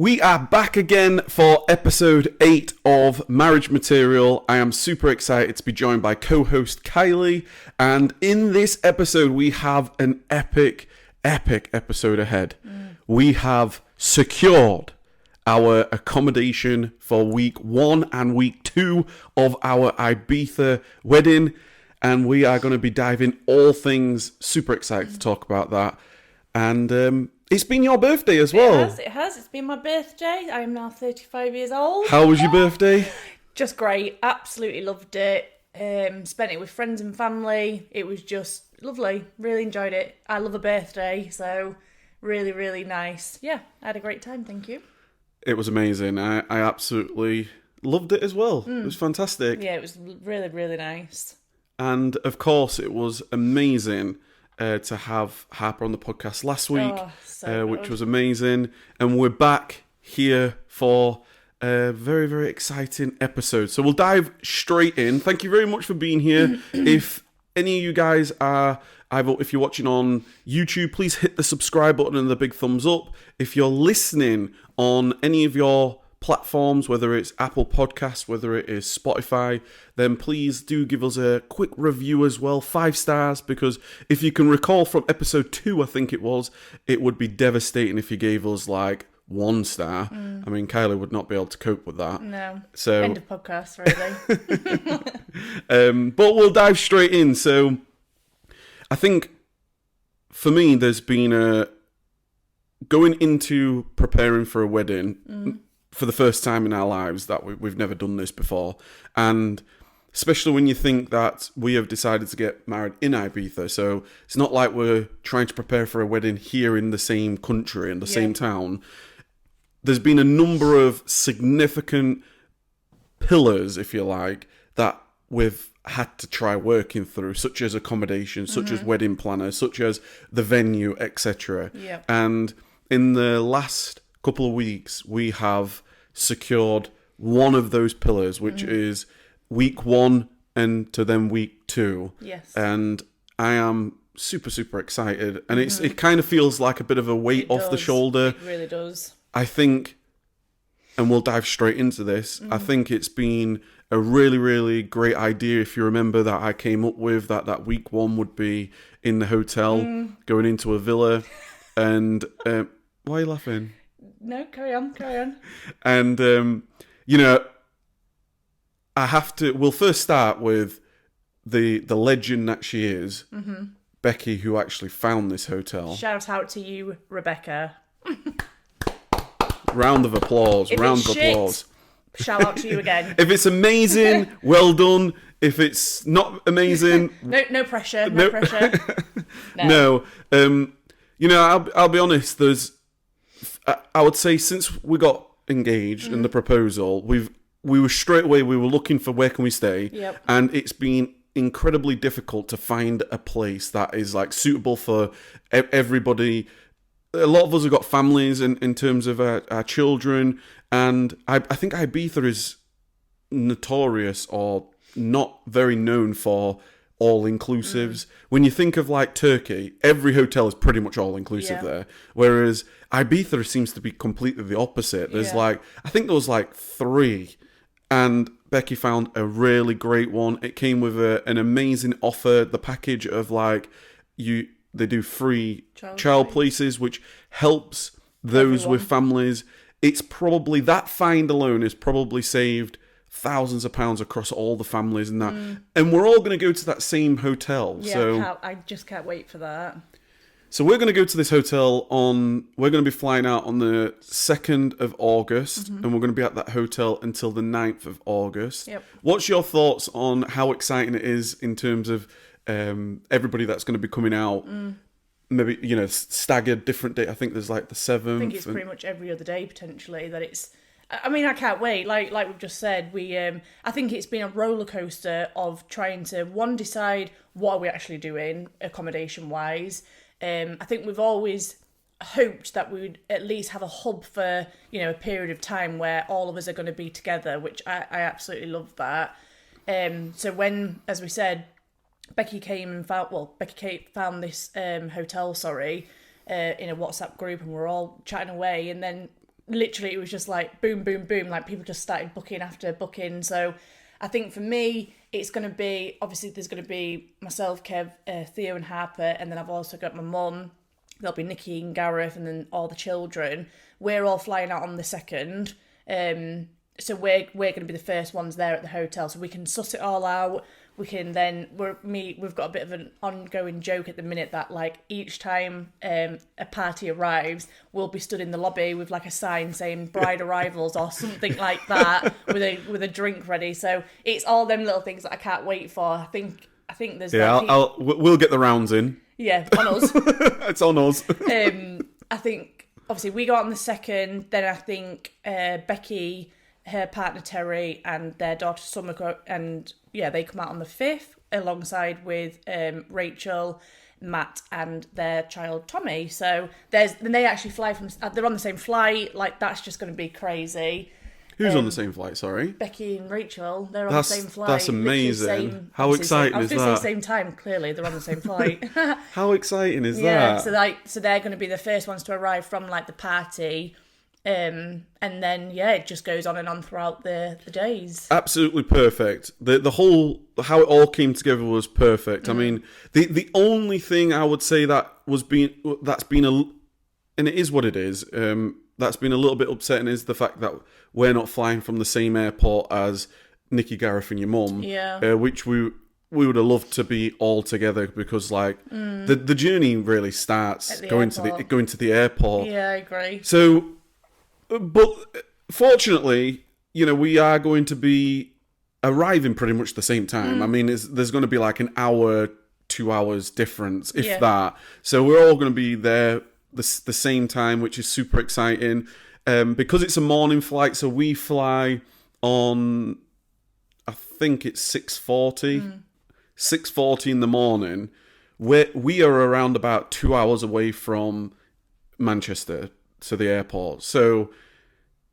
We are back again for episode 8 of Marriage Material. I am super excited to be joined by co-host Kylie. And in this episode, we have an epic episode ahead. We have secured our accommodation for week 1 and week 2 of our Ibiza wedding. And we are going to be diving all things. Super excited to talk about that. And it's been your birthday as well. It has. It's been my birthday. I am now 35 years old. How was your birthday? Just great. Absolutely loved it. Spent it with friends and family. It was just lovely. Really enjoyed it. I love a birthday, so really, really nice. Yeah, I had a great time. Thank you. It was amazing. I absolutely loved it as well. It was fantastic. Yeah, it was really, really nice. And of course, it was amazing to have Harper on the podcast last week, which was amazing. And we're back here for a very, very exciting episode. So we'll dive straight in. Thank you very much for being here. If any of you guys are, if you're watching on YouTube, please hit the subscribe button and the big thumbs up. If you're listening on any of your platforms, whether it's Apple Podcasts, whether it is Spotify, then please do give us a quick review as well, 5 stars, because if you can recall from episode 2, I think it would be devastating if you gave us like 1 star. I mean, Kylie would not be able to cope with that. No. So end of podcast, really. But we'll dive straight in. So I think for me, there's been going into preparing for a wedding for the first time in our lives that we've never done this before. And especially when you think that we have decided to get married in Ibiza. So it's not like we're trying to prepare for a wedding here in the same country, in the same town. There's been a number of significant pillars, if you like, that we've had to try working through, such as accommodation, such as wedding planners, such as the venue, etc. Yep. And in the last couple of weeks, we have secured one of those pillars, which is week 1 and to then week 2. Yes. And I am super, super excited. And it kind of feels like a bit of a weight off the shoulder. It really does. I think, and we'll dive straight into this, I think it's been a really, really great idea. If you remember that I came up with that week 1 would be in the hotel, going into a villa. And why are you laughing? No, carry on. And, we'll first start with the legend that she is, Becky, who actually found this hotel. Shout out to you, Rebecca. Round of applause. Shout out to you again. If it's amazing, well done. If it's not amazing... No pressure, no pressure. No. I'll be honest, I would say since we got engaged and the proposal, we were straight away, we were looking for where can we stay. Yep. And it's been incredibly difficult to find a place that is like suitable for everybody. A lot of us have got families in terms of our children. And I think Ibiza is notorious or not very known for all-inclusives. When you think of like Turkey, every hotel is pretty much all-inclusive there. Whereas Ibiza seems to be completely the opposite. There's I think there was like 3, and Becky found a really great one. It came with an amazing offer, the package of like, they do free child places, which helps those with families. It's probably, that find alone is probably saved thousands of pounds across all the families and that. And we're all going to go to that same hotel. Yeah, so I just can't wait for that. So we're going to go to this hotel we're going to be flying out on the 2nd of August, and we're going to be at that hotel until the 9th of August. Yep. What's your thoughts on how exciting it is in terms of everybody that's going to be coming out? Maybe, staggered different date. I think there's like the 7th. I think it's pretty much every other day potentially that it's... I mean, I can't wait. Like we've just said, I think it's been a roller coaster of trying to, decide what are we actually doing accommodation-wise. I think we've always hoped that we would at least have a hub for, a period of time where all of us are going to be together, which I absolutely love that. So when, as we said, Becky found this hotel, in a WhatsApp group, and we're all chatting away, and then literally it was just like boom, boom, boom. Like people just started booking after booking. So I think for me, it's going to be, obviously there's going to be myself, Kev, Theo and Harper, and then I've also got my mum. There'll be Nikki and Gareth and then all the children. We're all flying out on the 2nd. So we're going to be the first ones there at the hotel, so we can suss it all out. We can then we've got a bit of an ongoing joke at the minute that like each time a party arrives, we'll be stood in the lobby with like a sign saying bride arrivals or something like that with a drink ready. So it's all them little things that I can't wait for. I think there's we'll get the rounds in. Yeah, on us. It's on us. I think obviously we go out on the 2nd. Then I think Becky, her partner Terry, and their daughter Summer, and they come out on the 5th alongside with Rachel, Matt, and their child Tommy. So then they actually fly from. They're on the same flight. Like that's just going to be crazy. Who's on the same flight? Sorry, Becky and Rachel. They're on the same flight. That's amazing. How exciting is that? I was going to say same time. Clearly, they're on the same flight. How exciting is that? Yeah. So they're going to be the first ones to arrive from like the party. And then it just goes on and on throughout the days. Absolutely perfect. The whole how it all came together was perfect. I mean, the only thing I would say that's been and it is what it is. That's been a little bit upsetting is the fact that we're not flying from the same airport as Nikki, Gareth, and your mum. Yeah. Which we would have loved to be all together because like the journey really starts going to the airport. Yeah, I agree. So. But fortunately, we are going to be arriving pretty much the same time. I mean, there's going to be like an hour, 2 hours difference, if that. So we're all going to be there the same time, which is super exciting. Because it's a morning flight, so we fly on, I think it's 6:40. 6:40 in the morning. We are around about 2 hours away from Manchester to the airport. So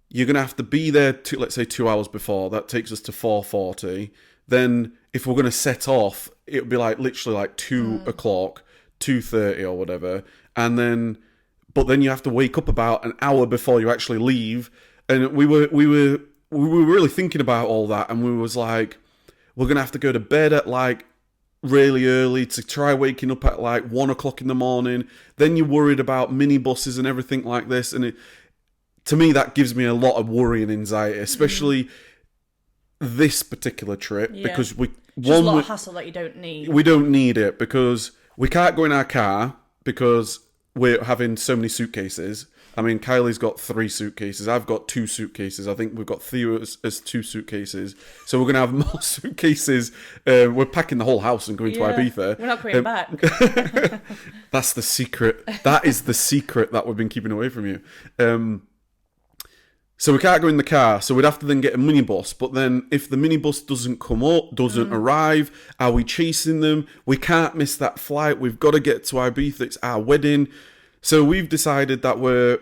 you're going to have to be there, let's say 2 hours before. That takes us to 4:40. Then if we're going to set off, it would be like literally like 2 o'clock, 2:30 or whatever. But then you have to wake up about an hour before you actually leave. And we were really thinking about all that. And we was like, we're going to have to go to bed at like really early to try waking up at like 1 o'clock in the morning. Then you're worried about minibuses and everything like this, and to me that gives me a lot of worry and anxiety, especially this particular trip because just a lot of hassle that you don't need. We don't need it because we can't go in our car because we're having so many suitcases. I mean, Kylie's got 3 suitcases. I've got 2 suitcases. I think we've got Theo as 2 suitcases. So we're going to have more suitcases. We're packing the whole house and going to Ibiza. We're not coming back. That's the secret. That is the secret that we've been keeping away from you. So we can't go in the car. So we'd have to then get a minibus. But then if the minibus doesn't arrive, are we chasing them? We can't miss that flight. We've got to get to Ibiza. It's our wedding. So we've decided that we're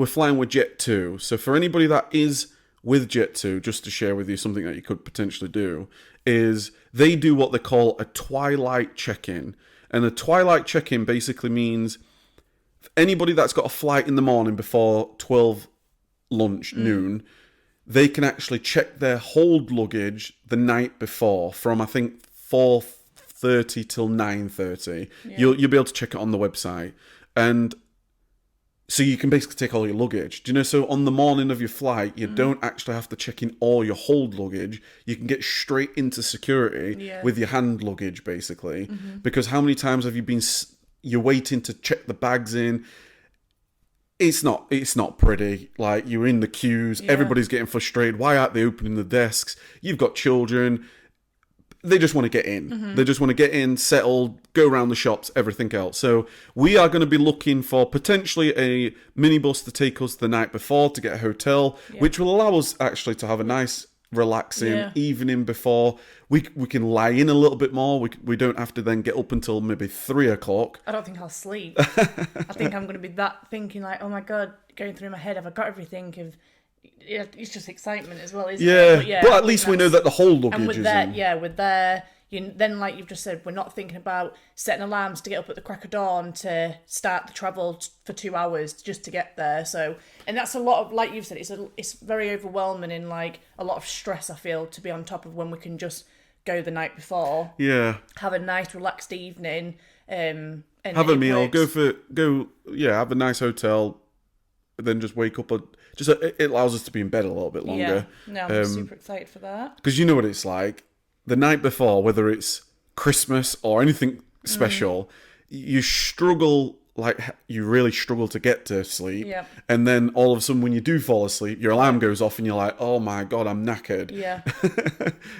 flying with Jet2. So for anybody that is with Jet2, just to share with you something that you could potentially do, is they do what they call a twilight check-in. And a twilight check-in basically means anybody that's got a flight in the morning before 12 noon, they can actually check their hold luggage the night before from, I think, 4:30 till 9:30. You'll be able to check it on the website. And so you can basically take all your luggage. Do you know, so on the morning of your flight, you don't actually have to check in all your hold luggage. You can get straight into security with your hand luggage, basically. Because how many times have you been, you're waiting to check the bags in? It's not pretty. Like, you're in the queues, everybody's getting frustrated. Why aren't they opening the desks? You've got children. They just want to get in. They just want to get in, settle, go around the shops, everything else. So we are going to be looking for potentially a minibus to take us the night before to get a hotel, which will allow us actually to have a nice, relaxing evening before. We can lie in a little bit more. We don't have to then get up until maybe 3 o'clock. I don't think I'll sleep. I think I'm going to be thinking like, oh my God, going through my head, have I got everything? It's just excitement as well, isn't it? But at least we know that the whole luggage is in. With their, then, like you've just said, we're not thinking about setting alarms to get up at the crack of dawn to start the travel for 2 hours just to get there. So, and that's a lot of, like you've said, it's very overwhelming and like a lot of stress, I feel, to be on top of when we can just go the night before. Yeah. Have a nice relaxed evening. And have a meal. Works. Have a nice hotel. Then just wake up. It allows us to be in bed a little bit longer. Yeah. No, I'm super excited for that. Because you know what it's like. The night before, whether it's Christmas or anything special, you struggle. Like, you really struggle to get to sleep. Yeah. And then all of a sudden, when you do fall asleep, your alarm goes off and you're like, oh my God, I'm knackered. Yeah.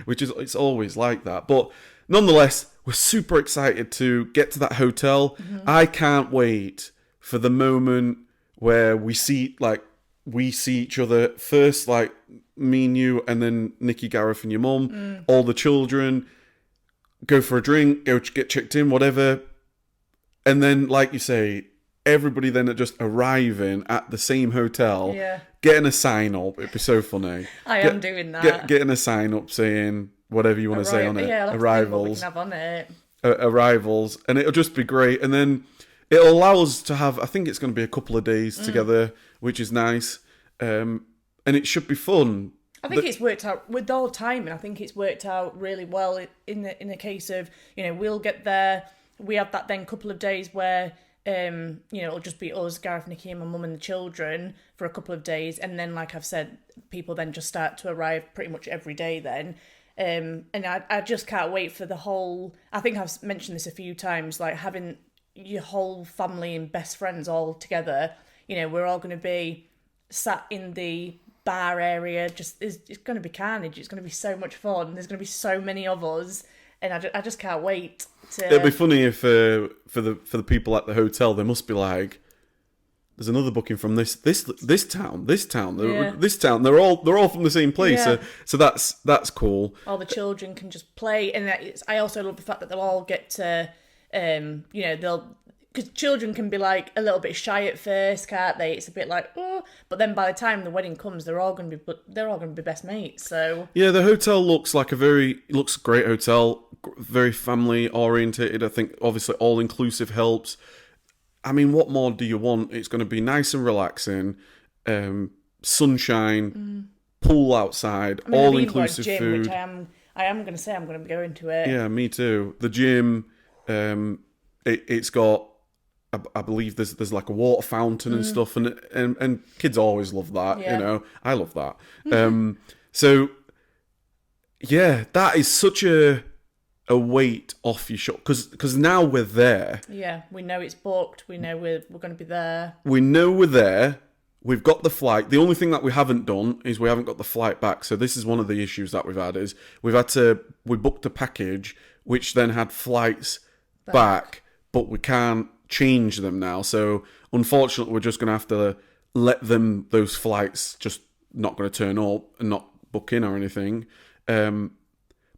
It's always like that. But nonetheless, we're super excited to get to that hotel. I can't wait for the moment where we see each other first, like me and you, and then Nikki, Gareth, and your mum, all the children, go for a drink, go get checked in, whatever. And then, like you say, everybody then just arriving at the same hotel, getting a sign up. It'd be so funny. I am doing that. Getting a sign up saying whatever you want to say on it. Yeah, arrivals. We can have on it. Arrivals, and it'll just be great. And then it'll allow us to have, I think it's going to be a couple of days together, which is nice. And it should be fun. I think it's worked out with all timing. I think it's worked out really well in the case of, we'll get there. We have that then couple of days where, it'll just be us, Gareth, Nikki, and my mum and the children for a couple of days. And then, like I've said, people then just start to arrive pretty much every day then. And I just can't wait for the whole, I think I've mentioned this a few times, like having your whole family and best friends all together. We're all going to be sat in the bar area. It's going to be carnage. It's going to be so much fun. There's going to be so many of us. And I just can't wait to... It'd be funny if for the people at the hotel, they must be like, there's another booking from this town. This town. They're all from the same place. Yeah. So that's cool. All the children can just play, and I also love the fact that they'll all get to, because children can be like a little bit shy at first, can't they? It's a bit like, oh, but then by the time the wedding comes, they're all going to be best mates. So yeah, the hotel looks a great hotel, very family oriented. I think obviously all inclusive helps. I mean, what more do you want? It's going to be nice and relaxing, sunshine, pool outside, all inclusive food. Which I am going to say I'm going to be going to it. Yeah, me too. The gym, it's got, I believe there's like a water fountain and stuff, and kids always love that. Yeah. I love that. So yeah, that is such a weight off your shoulder because now we're there. Yeah, we know it's booked. We know we're going to be there. We know we're there. We've got the flight. The only thing that we haven't done is we haven't got the flight back. So this is one of the issues that we've had is we booked a package which then had flights back, but we can't change them now. So unfortunately, we're just going to have to let those flights just not going to turn up and not book in or anything.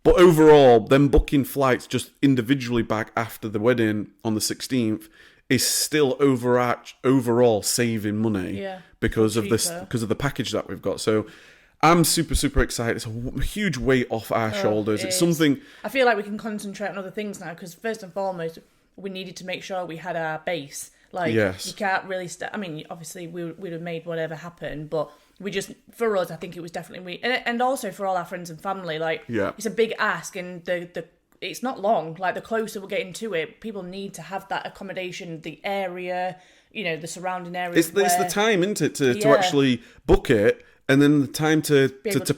But overall, them booking flights just individually back after the wedding on the 16th is still overall saving money because of the package that we've got. So I'm super, super excited. It's a huge weight off our shoulders. It's something... I feel like we can concentrate on other things now because first and foremost, we needed to make sure we had our base. Like, you can't really... I mean, obviously, we'd have made whatever happen, but... for us, I think it was definitely and also for all our friends and family, like, it's a big ask, and it's not long. Like, the closer we're getting to it, people need to have that accommodation, the area, the surrounding areas. It's the time, isn't it, to actually book it, and then the time to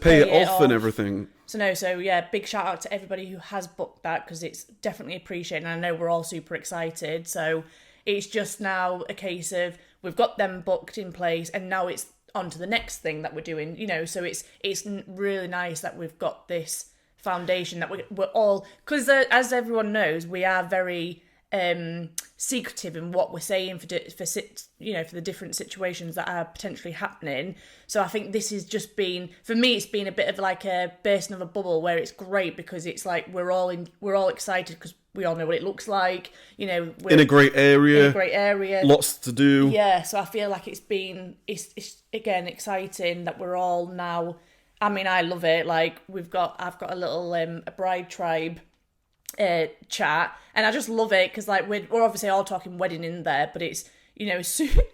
pay it off and everything. So big shout out to everybody who has booked that because it's definitely appreciated, and I know we're all super excited. So it's just now a case of we've got them booked in place, and now it's on to the next thing that we're doing, so it's really nice that we've got this foundation that we're all, because as everyone knows, we are very secretive in what we're saying for the different situations that are potentially happening. So I think this has just been, for me, it's been a bit of like a bursting of a bubble where it's great because it's like we're all excited because we all know what it looks like. We're in a great area. Lots to do. Yeah, so I feel like it's again exciting that we're all now. I mean, I love it. Like I've got a little a bride tribe chat, and I just love it because like we're obviously all talking wedding in there, but it's, you know,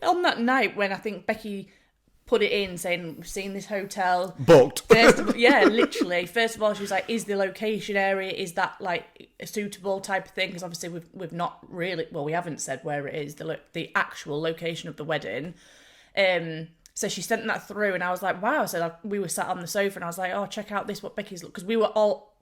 on that night when I think Becky put it in saying we've seen this hotel Booked. literally. First of all, she was like, is the location area, is that like a suitable type of thing? Because obviously we've not really, well, we haven't said where it is, the actual location of the wedding. So she sent that through, and I was like, wow. So we were sat on the sofa, and I was like, oh, check out this, what Becky's look, because we were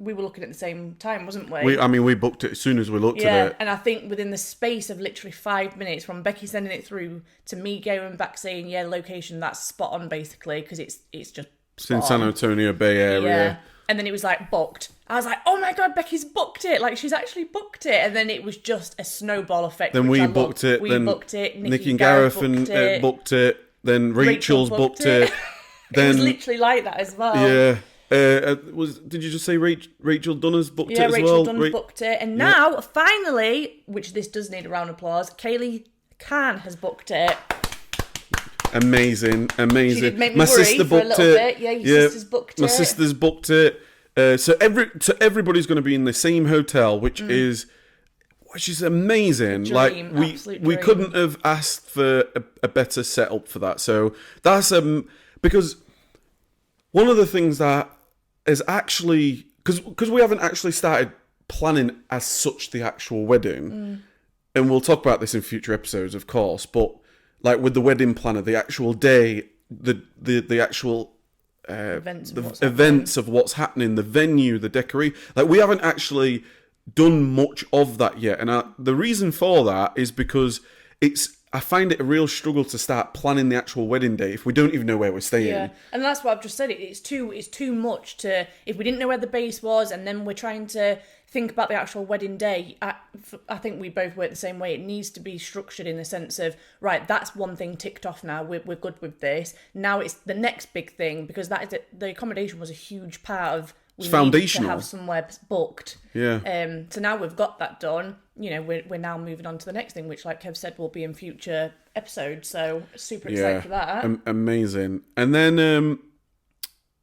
looking at the same time, wasn't we? We booked it as soon as we looked at it. And I think within the space of literally 5 minutes from Becky sending it through to me going back saying, yeah, location, that's spot on, basically, because it's just it's in San Antonio Bay Area. Yeah. And then it was like booked. I was like, oh my God, Becky's booked it. Like, she's actually booked it. And then it was just a snowball effect. Then we booked it. We booked it. Nikki and Gareth booked it. Then Rachel's booked it. Then, it was literally like that as well. Yeah. Did you just say Rachel Dunner's booked it as well? Yeah, Rachel Dunner's booked it. And now, finally, which this does need a round of applause, Kylie Khan has booked it. Amazing. She did make me worry sister for a booked little it. bit. Yeah, your sister's booked it. My sister's booked it. So everybody's going to be in the same hotel, which is amazing. Dream, like we couldn't have asked for a better setup for that. So that's because one of the things that is actually because we haven't actually started planning as such the actual wedding, and we'll talk about this in future episodes, of course. But like with the wedding planner, the actual day, the actual events of what's happening, the venue, the decoration. Like we haven't actually done much of that yet, and the reason for that is because I find it a real struggle to start planning the actual wedding day if we don't even know where we're staying. Yeah, and that's what I've just said. It's too much to, if we didn't know where the base was, and then we're trying to think about the actual wedding day. I think we both work the same way. It needs to be structured in the sense of, right, that's one thing ticked off now. We're good with this. Now it's the next big thing, because that is it. The accommodation was a huge part of. It's foundational. To have somewhere booked. Yeah. So now we've got that done. You know, we're now moving on to the next thing, which, like Kev said, will be in future episodes. So super excited for that. Amazing. And then on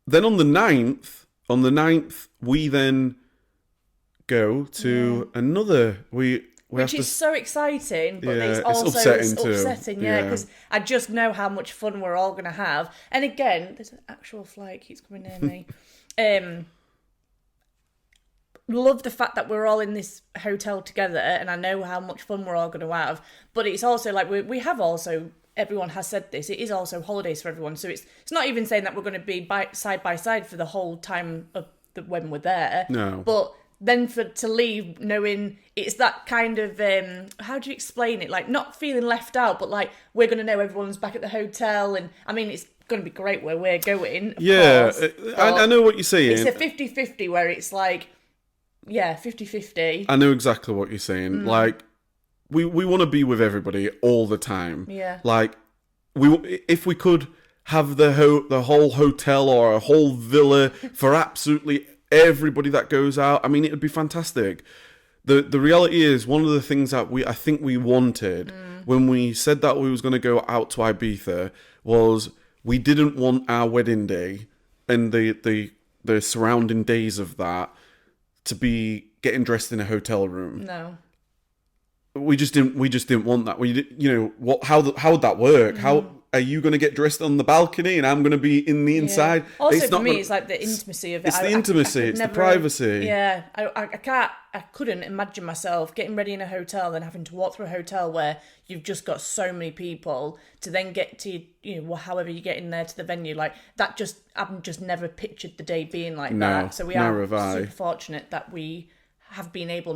the 9th, we then go to another. Which is so exciting, but it's also upsetting, because I just know how much fun we're all going to have. And again, there's an actual fly keeps coming near me. Love the fact that we're all in this hotel together, and I know how much fun we're all going to have. But it's also like we have also, everyone has said this, it is also holidays for everyone. So it's not even saying that we're going to be side by side for the whole time of when we're there. No. But then to leave knowing it's that kind of, how do you explain it? Like, not feeling left out, but like, we're going to know everyone's back at the hotel. And I mean, it's going to be great where we're going. Of course, I know what you're saying. It's a 50-50 where it's like, 50-50. I know exactly what you're saying. Like, we want to be with everybody all the time. Yeah. Like, if we could have the whole hotel or a whole villa for absolutely everybody that goes out, I mean, it would be fantastic. The reality is, one of the things that I think we wanted when we said that we was going to go out to Ibiza was we didn't want our wedding day and the surrounding days of that to be getting dressed in a hotel room. No. We just didn't want that. How would that work? How are you going to get dressed on the balcony and I'm going to be in the inside? Yeah. Also, for me, it's like the intimacy of it. It's the intimacy. It's the privacy. Yeah, I couldn't imagine myself getting ready in a hotel and having to walk through a hotel where you've just got so many people to then get to, however you get in there to the venue. Like that, I've just never pictured the day being like that. So we are super fortunate that we have been able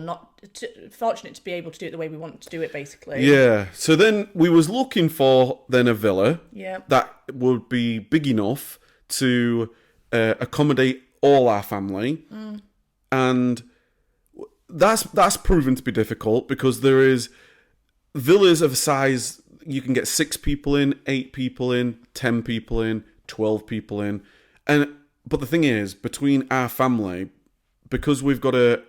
fortunate to be able to do it the way we want to do it, basically. Yeah. So then we was looking for then a villa that would be big enough to accommodate all our family, and that's proven to be difficult because there is villas of size you can get 6 people in, 8 people in, 10 people in, 12 people in, but the thing is, between our family, because we've got a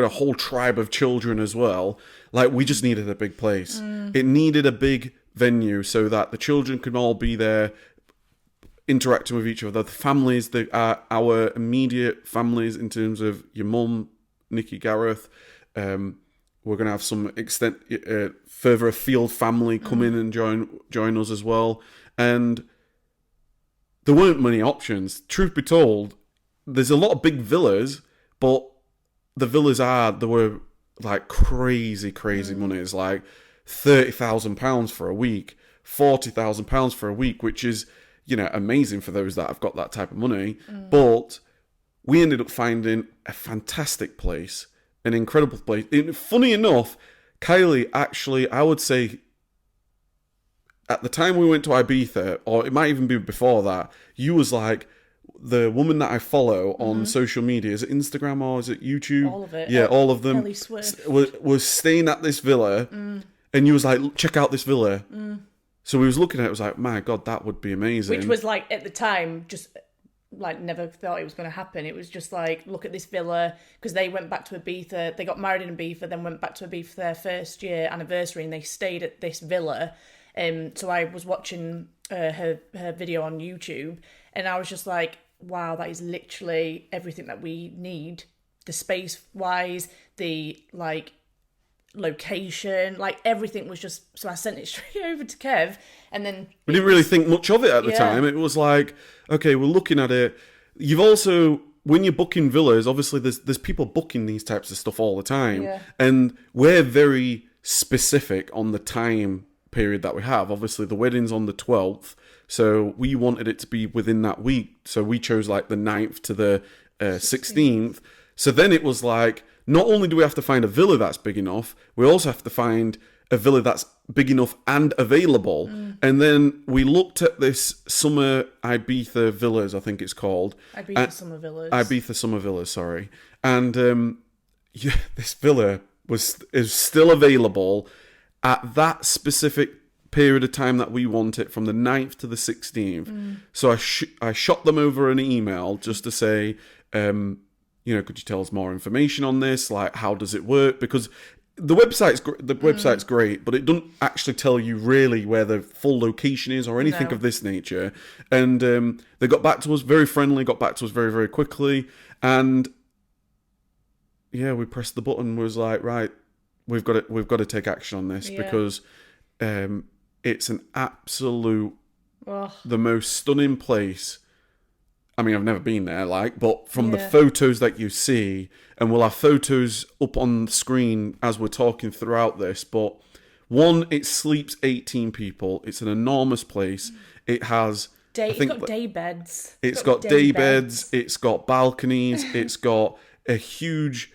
whole tribe of children as well. Like, we just needed a big place. It needed a big venue so that the children could all be there interacting with each other. The families, our immediate families in terms of your mum, Nikki Gareth. We're going to have some further afield family come in and join us as well. And there weren't many options. Truth be told, there's a lot of big villas, but the villas there were like crazy money. It's like £30,000 for a week, £40,000 for a week, which is, amazing for those that have got that type of money. But we ended up finding a fantastic place, an incredible place. Funny enough, Kylie actually, I would say, at the time we went to Ibiza, or it might even be before that, you was like the woman that I follow on social media. Is it Instagram or is it YouTube? All of it. Yeah, all of them. Kelly Swift. Was staying at this villa, and you was like, check out this villa. So we was looking at it, was like, my God, that would be amazing. Which was like, at the time, just like never thought it was going to happen. It was just like, look at this villa, because they went back to Ibiza. They got married in Ibiza, then went back to Ibiza for their first year anniversary, and they stayed at this villa. So I was watching her video on YouTube, and I was just like, wow, that is literally everything that we need. The space wise, the like location, like everything was just. So I sent it straight over to Kev, and then we didn't really think much of it at the time. It was like, okay, we're looking at it. You've also, when you're booking villas, obviously there's people booking these types of stuff all the time, and we're very specific on the time period that we have. Obviously the wedding's on the 12th, so we wanted it to be within that week, so we chose like the 9th to the 16th. So then it was like, not only do we have to find a villa that's big enough, we also have to find a villa that's big enough and available. And then we looked at this summer Ibiza Villas, I think it's called. Ibiza Summer Villas, sorry. And this villa is still available at that specific period of time that we want it, from the 9th to the 16th. So I shot them over an email just to say, could you tell us more information on this? Like, how does it work? Because the website's great, but it doesn't actually tell you really where the full location is or anything of this nature. And they got back to us very friendly, got back to us very, very quickly. And we pressed the button, was like, right, we've got to take action on this, because it's an absolute, the most stunning place. I mean, I've never been there, but from the photos that you see, and we'll have photos up on the screen as we're talking throughout this, but one, it sleeps 18 people. It's an enormous place. It has... It's got day beds. It's got day beds. It's got balconies. It's got a huge...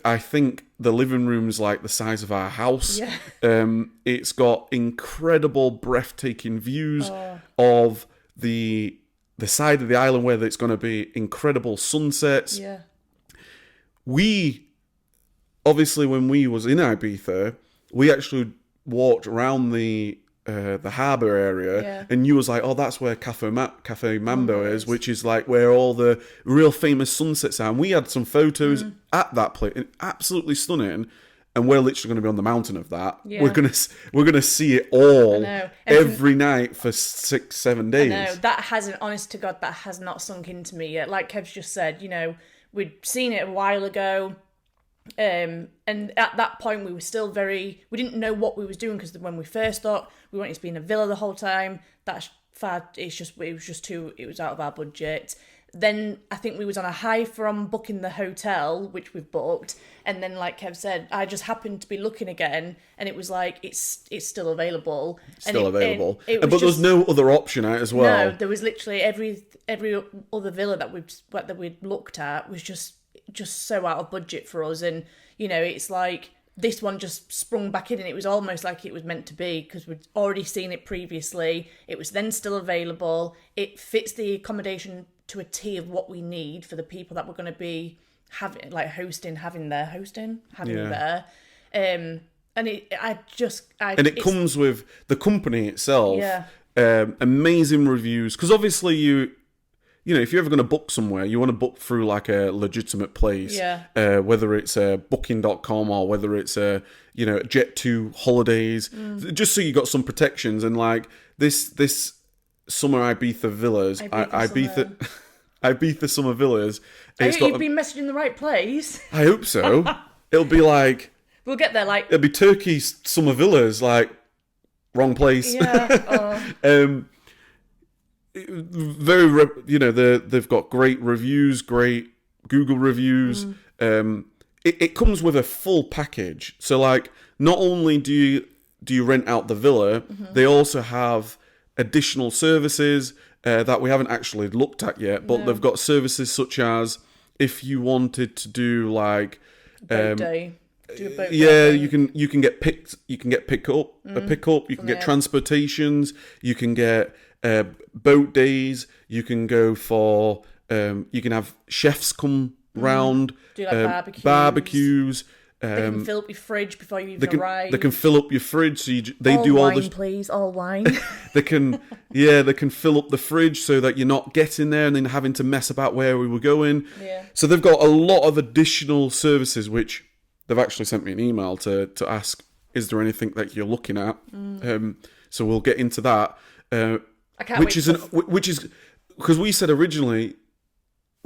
I think the living room's like the size of our house. It's got incredible, breathtaking views of the side of the island where it's going to be incredible sunsets. We, obviously, when we was in Ibiza, we actually walked around the harbour area, and you was like, oh, that's where Cafe Mambo is, which is like where all the real famous sunsets are. And we had some photos at that place, absolutely stunning. And we're literally going to be on the mountain of that. We're gonna see it all every night for 6-7 days. I know, that hasn't, honest to God, that has not sunk into me yet. Like Kev's just said, we'd seen it a while ago. And at that point we were still we didn't know what we was doing, because when we first thought we wanted to be in a villa the whole time, that's far, it was out of our budget. Then I think we was on a high from booking the hotel, which we've booked, and then like Kev said, I just happened to be looking again, and it was like it's still available. But there's no other option out as well. No, there was literally every other villa that we'd looked at was just so out of budget for us, and it's like this one just sprung back in, and it was almost like it was meant to be, because we'd already seen it previously. It was then still available. It fits the accommodation to a T of what we need for the people that we're going to be having there. And it comes with the company itself. Amazing reviews, because obviously if you're ever going to book somewhere, you want to book through like a legitimate place, whether it's booking.com or whether it's Jet2 holidays, just so you got some protections. And like this summer Ibiza Villas, Ibiza Summer Villas. You've been messaging the right place. I hope so. It'll be like... We'll get there, like... It'll be Turkey's Summer Villas, like, wrong place. Yeah. They've got great reviews, great Google reviews. It comes with a full package. So, like, not only do you rent out the villa, they also have additional services that we haven't actually looked at yet. But they've got services such as if you wanted to do like boat day. Do a boat yeah, day. you can get picked. You can get pickup. You can get transportations. You can get boat days. You can go for. You can have chefs come round. Do like barbecues. They can fill up your fridge before you even arrive. They can fill up your fridge, so they all do all wine, the. Please, all wine. They can fill up the fridge so that you're not getting there and then having to mess about where we were going. Yeah. So they've got a lot of additional services, which they've actually sent me an email to ask, is there anything that you're looking at? So we'll get into that. I can't which wait. Which is because we said originally.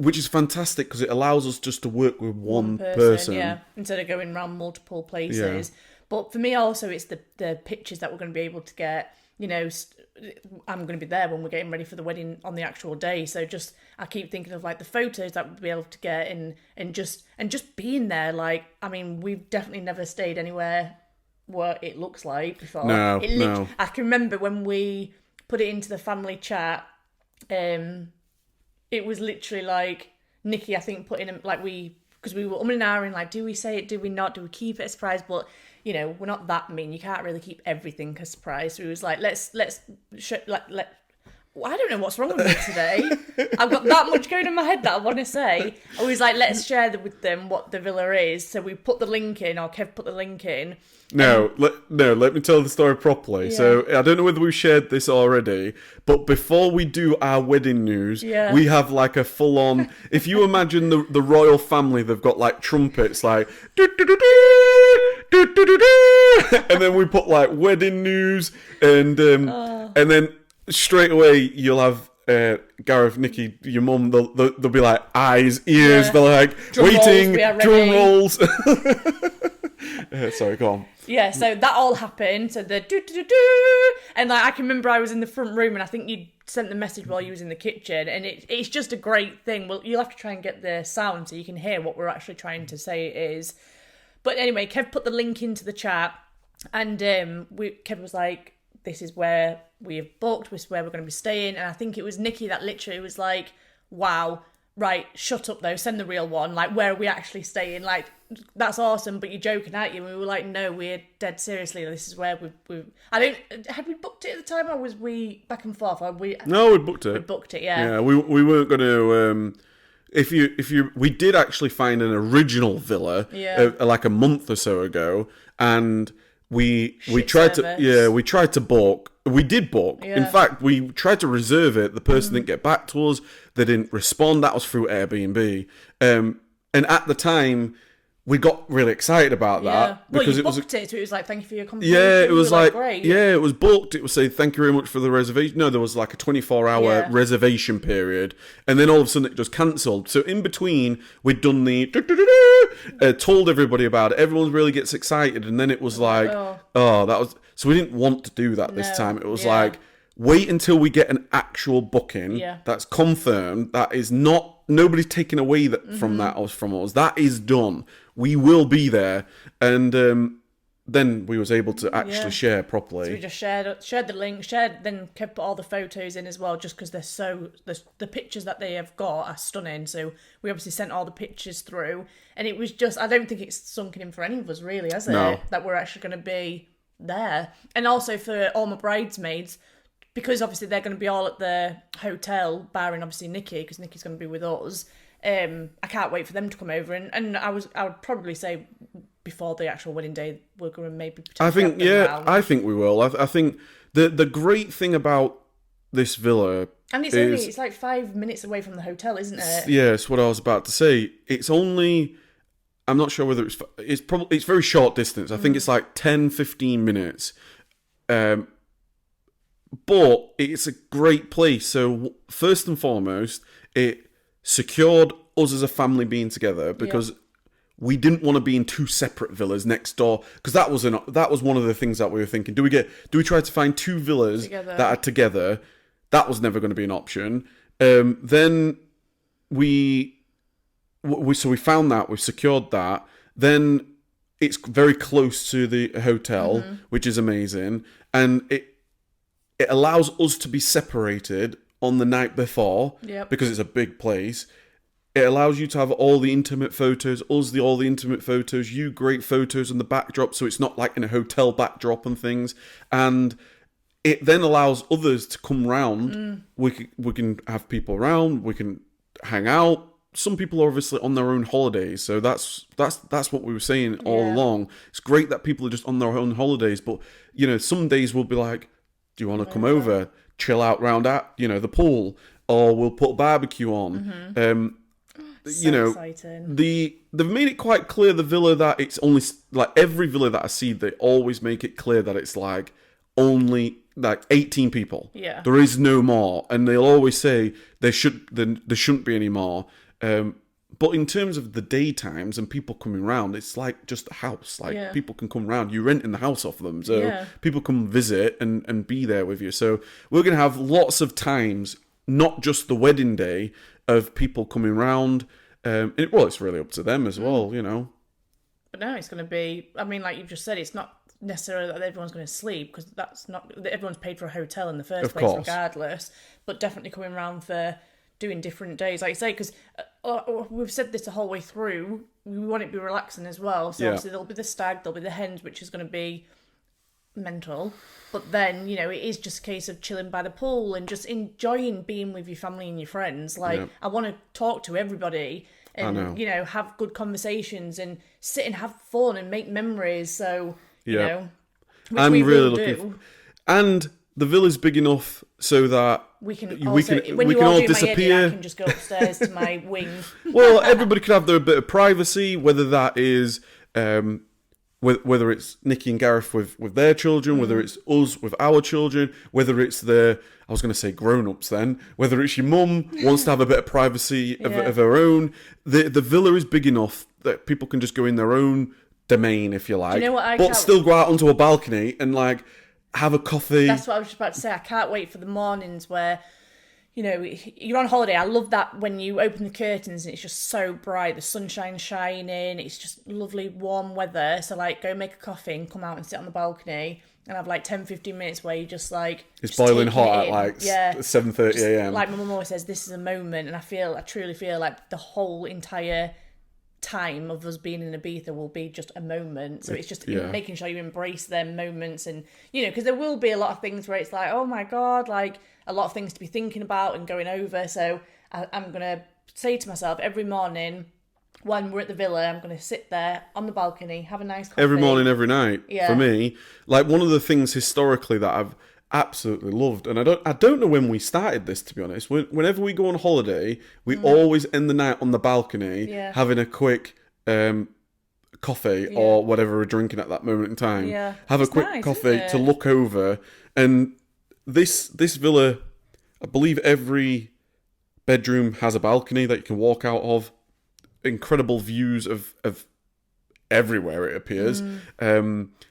Which is fantastic because it allows us just to work with one person. Yeah, instead of going around multiple places. Yeah. But for me also, it's the pictures that we're going to be able to get. You know, I'm going to be there when we're getting ready for the wedding on the actual day. So I keep thinking of like the photos that we'll be able to get and just being there. Like, I mean, we've definitely never stayed anywhere what it looks like before. No. I can remember when we put it into the family chat. It was literally like Nikki, I think, put in like because we were and ahhing like, do we say it? Do we not? Do we keep it a surprise? But you know, we're not that mean. You can't really keep everything a surprise. So it was like, I don't know what's wrong with me today. I've got that much going in my head that I want to say. I was like, let's share with them what the villa is. So we put the link in, or Kev put the link in. Let me tell the story properly. Yeah. So I don't know whether we've shared this already, but before we do our wedding news, we have like a full-on... If you imagine the royal family, they've got like trumpets, like... And then we put like wedding news, and then straight away you'll have Gareth, Nikki, your mum. They'll be like eyes, ears. Yeah. They're like drum waiting, drum rolls. Sorry, go on. Yeah, so that all happened. So the do, and like I can remember I was in the front room, and I think you sent the message while you was in the kitchen, and it's just a great thing. Well, you'll have to try and get the sound so you can hear what we're actually trying to say it is. But anyway, Kev put the link into the chat, and Kev was like, this is where we have booked, this is where we're going to be staying. And I think it was Nikki that literally was like, wow, right, shut up though, send the real one. Like, where are we actually staying? Like, that's awesome, but you're joking, aren't you? And we were like, no, we're dead seriously. This is where had we booked it at the time, or was we back and forth? No, we booked it. We booked it, yeah. Yeah, we weren't going to... we did actually find an original villa like a month or so ago, and we tried to book. We did book. Yeah. In fact, we tried to reserve it. The person didn't get back to us. They didn't respond. That was through Airbnb. And at the time, we got really excited about that because it booked it. So it was like, thank you for your confirmation. Yeah, it was like great. Yeah, it was booked. It was say thank you very much for the reservation. No, there was like a 24-hour reservation period, and then all of a sudden it just cancelled. So in between, we'd done the told everybody about it. Everyone really gets excited, and then it was like, that was. So we didn't want to do that this time. It was like, wait until we get an actual booking that's confirmed. That is not nobody's taken away from that from us. That is done. We will be there, and then we was able to actually share properly. So we just shared the link, then kept put all the photos in as well, just because they're the pictures that they have got are stunning. So we obviously sent all the pictures through, and it was just, I don't think it's sunken in for any of us really, has it? No. That we're actually going to be there, and also for all my bridesmaids, because obviously they're going to be all at the hotel, barring obviously Nikki, because Nikki's going to be with us. I can't wait for them to come over, and I would probably say before the actual wedding day we're going to maybe. I think I think we will. I think the great thing about this villa, and it's like 5 minutes away from the hotel, isn't it? Yes, what I was about to say. It's only. I'm not sure whether it's very short distance. I think it's like 10-15 minutes. But it's a great place. So first and foremost, it secured us as a family being together because we didn't want to be in two separate villas next door, because that was one of the things that we were thinking. Do we try to find two villas that are together? That was never going to be an option. Then we found that, we secured that. Then it's very close to the hotel, which is amazing, and it allows us to be separated on the night before because it's a big place. It allows you to have all the intimate photos, all the intimate photos, you great photos in the backdrop, so it's not like in a hotel backdrop and things. And it then allows others to come round. We can have people around, we can hang out. Some people are obviously on their own holidays, so that's what we were saying all along. It's great that people are just on their own holidays, but some days we'll be like, do you want to come over, chill out round at the pool, or we'll put a barbecue on. Exciting. They've made it quite clear, the villa, that it's only like every villa that I see, they always make it clear that it's like only like 18 people. Yeah. There is no more, and they'll always say there shouldn't be any more. But in terms of the daytimes and people coming round, it's like just a house. Like people can come round. You're renting the house off them, so people come visit and be there with you. So we're gonna have lots of times, not just the wedding day, of people coming round. It's really up to them as well, But no, it's going to be, I mean, like you've just said, it's not necessarily that everyone's going to sleep, because that's not, everyone's paid for a hotel in the first place, regardless. But definitely coming round for doing different days, like you say, because we've said this the whole way through, we want it to be relaxing as well. So obviously there'll be the stag, there'll be the hens, which is going to be mental, but then it is just a case of chilling by the pool and just enjoying being with your family and your friends. Like I want to talk to everybody and have good conversations and sit and have fun and make memories. So which I'm we really will looking do. And the villa's big enough so that we can we can all disappear. I can just go upstairs to my wing. Well, everybody could have their bit of privacy, whether that is whether it's Nikki and Gareth with their children, whether it's us with our children, whether it's I was going to say grown-ups then, whether it's your mum wants to have a bit of privacy of her own. The villa is big enough that people can just go in their own domain, if you like, Do you know what but still go out onto a balcony and like have a coffee. That's what I was just about to say. I can't wait for the mornings where you're on holiday. I love that when you open the curtains and it's just so bright, the sunshine's shining, it's just lovely warm weather. So like go make a coffee and come out and sit on the balcony and have like 10-15 minutes where you just like it's just boiling hot at like 7:30 a.m. Like my mum always says, this is a moment, and I truly feel like the whole entire time of us being in Ibiza will be just a moment. So it's just making sure you embrace them moments, and because there will be a lot of things where it's like, oh my god, like a lot of things to be thinking about and going over. So I'm gonna say to myself every morning when we're at the villa, I'm gonna sit there on the balcony, have a nice coffee every morning, every night. For me, like one of the things historically that I've absolutely loved, and I don't know when we started this, to be honest. Whenever we go on holiday, we always end the night on the balcony having a quick coffee or whatever we're drinking at that moment in time. Have a quick coffee to look over. And this villa, I believe every bedroom has a balcony that you can walk out of. Incredible views of everywhere, it appears.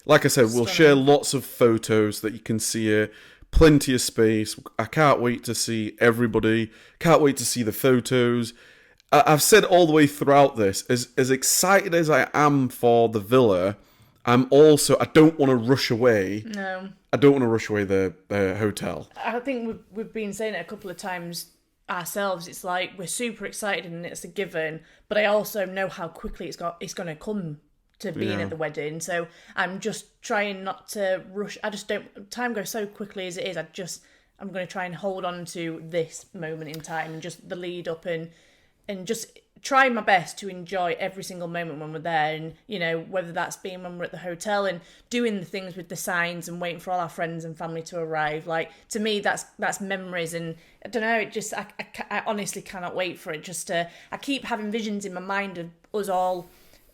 Like I said, we'll share lots of photos that you can see it. Plenty of space. I can't wait to see everybody. Can't wait to see the photos. I've said all the way throughout this, as excited as I am for the villa, I don't want to rush away. No. I don't want to rush away the hotel. I think we've been saying it a couple of times ourselves. It's like we're super excited and it's a given, but I also know how quickly it's going to come to being at the wedding. So I'm just trying not to rush. I just don't. Time goes so quickly as it is. I'm going to try and hold on to this moment in time and just the lead up and just try my best to enjoy every single moment when we're there. And whether that's being when we're at the hotel and doing the things with the signs and waiting for all our friends and family to arrive. Like, to me, that's memories. And I don't know, it just I honestly cannot wait for it. I keep having visions in my mind of us all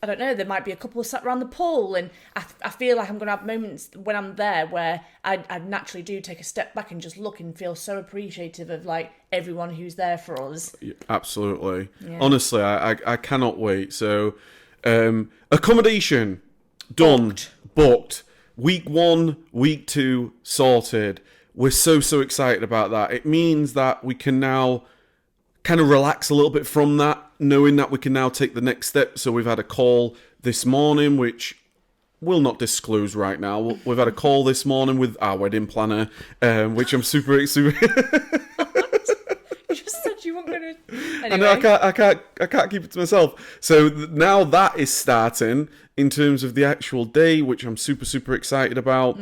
I don't know, there might be a couple sat around the pool, and I feel like I'm going to have moments when I'm there where I naturally do take a step back and just look and feel so appreciative of like everyone who's there for us. Absolutely. Yeah. Honestly, I cannot wait. So, accommodation done, booked. Week 1, week 2 sorted. We're so excited about that. It means that we can now kind of relax a little bit from that, knowing that we can now take the next step. So we've had a call this morning, which we'll not disclose right now. We've had a call this morning with our wedding planner, which I'm super. You just said you weren't going to. Anyway. I know I can't keep it to myself. So now that is starting in terms of the actual day, which I'm super excited about.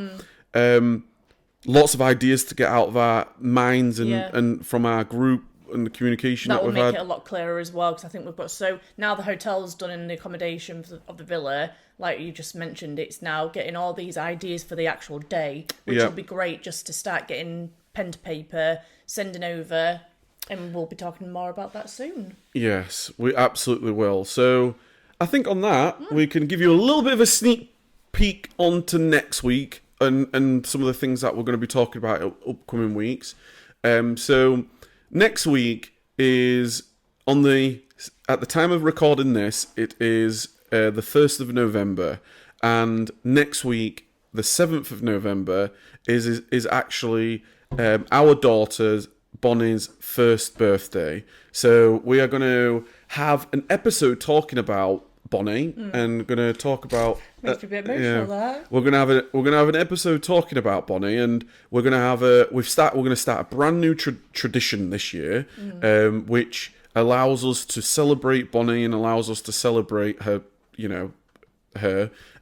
Lots of ideas to get out of our minds and from our group. And the communication that we've had. That will make it a lot clearer as well, because I think we've got now the hotel's done in the accommodation of the villa, like you just mentioned, it's now getting all these ideas for the actual day, which will be great just to start getting pen to paper, sending over, and we'll be talking more about that soon. Yes, we absolutely will. So I think on that, we can give you a little bit of a sneak peek onto next week and some of the things that we're going to be talking about in upcoming weeks. So next week is at the time of recording this, it is the 1st of November, and next week, the 7th of November, is actually our daughter's Bonnie's first birthday. So we are going to have an episode talking about Bonnie and going to talk about. Makes me a bit emotional. That we're going to have an episode talking about Bonnie, and we're going to have we're going to start a brand new tradition this year, which allows us to celebrate Bonnie and allows us to celebrate her,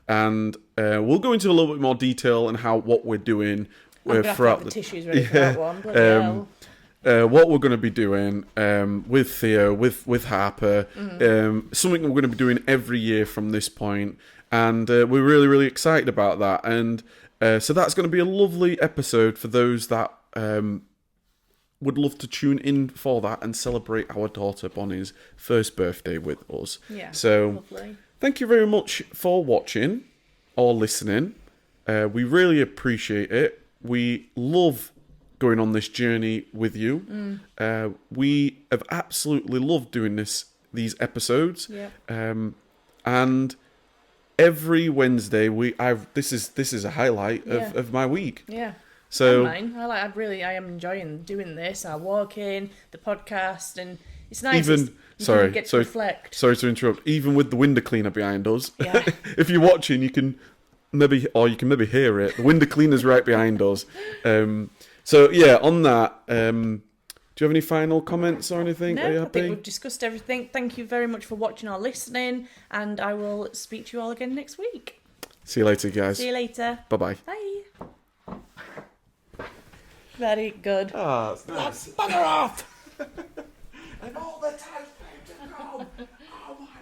and we'll go into a little bit more detail and what we're doing throughout the tissues ready for that one. What we're going to be doing with Theo, with Harper, something we're going to be doing every year from this point, and we're really excited about that. And so that's going to be a lovely episode for those that would love to tune in for that and celebrate our daughter Bonnie's first birthday with us. Yeah, so lovely. Thank you very much for watching or listening. We really appreciate it. We love going on this journey with you. We have absolutely loved doing these episodes. And every Wednesday this is a highlight of my week. Yeah. So mine. I am enjoying doing this. I walk in the podcast, and it's nice. Get to reflect. Sorry to interrupt. Even with the window cleaner behind us, if you're watching, you can maybe hear it. The window cleaner's right behind us. So yeah, on that, do you have any final comments or anything? No, I think we've discussed everything. Thank you very much for watching or listening, and I will speak to you all again next week. See you later, guys. See you later. Bye-bye. Bye. Very good. Ah, it's nice. Bugger off! And all the time to come. Oh my